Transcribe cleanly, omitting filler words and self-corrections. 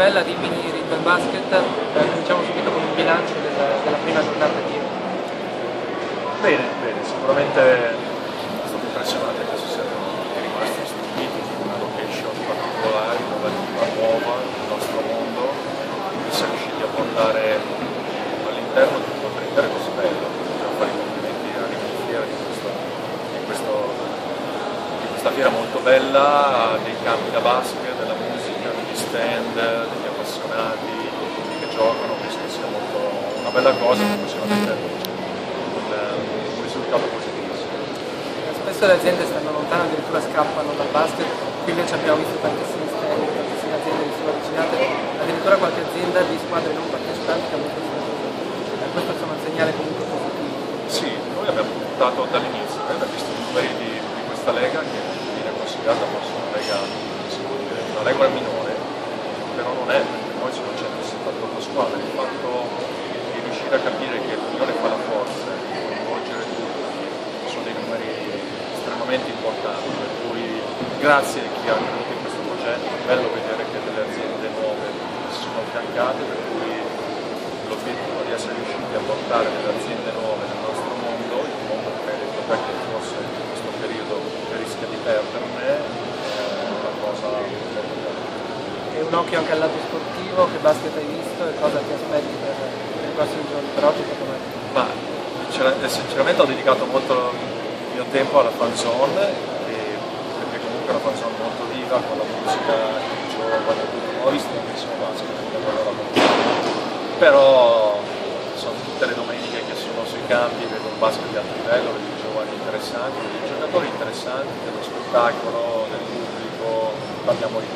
Tabella Rimini Ritmo Basket, cominciamo subito con un bilancio della prima giornata di ieri. Bene, sicuramente è stato impressionante che si siano rimasti stupiti di una location particolare, una nuova nel nostro mondo, che si è riusciti a portare all'interno di un contenitore così bello. Dobbiamo fare i complimenti a Rimini Fiera di questa fiera molto bella, dei campi da basket, della musica, degli stand, degli appassionati che giocano, penso che sia una bella cosa, che possiamo avere un risultato positivissimo. Spesso le aziende stanno lontano, addirittura scappano dal basket, qui invece abbiamo visto tantissimi stand, tantissime aziende che sono avvicinate, addirittura qualche azienda di squadre non partecipanti che hanno fatto questo insomma, è un segnale comunque positivo. Sì, noi abbiamo puntato dall'inizio, abbiamo visto i numeri di questa lega che viene considerata forse una lega minore, però non è, perché poi sono 178 squadre. Il fatto di riuscire a capire che l'unione fa la forza, di coinvolgere tutti, sono dei numeri estremamente importanti, per cui grazie a chi ha creduto in questo progetto, è bello vedere che delle aziende nuove si sono affiancate, per cui l'obiettivo di essere riusciti a portare delle aziende nuove nel nostro mondo, il mondo credito che forse in questo periodo rischia di perderne, è una cosa molto bella. E un occhio anche al lato sportivo, che basket hai visto e cosa ti aspetti per i prossimi giorni, per oggi per domani? Ma sinceramente ho dedicato molto il mio tempo alla fan zone, perché comunque è una fan zone molto viva, con la musica, i giovani, non ho visto tantissimo basket, però sono tutte le domeniche che sono sui campi, vedo un basket di alto livello, vedo i giovani interessanti, vedo i giocatori interessanti, dello spettacolo, del pubblico, parliamo di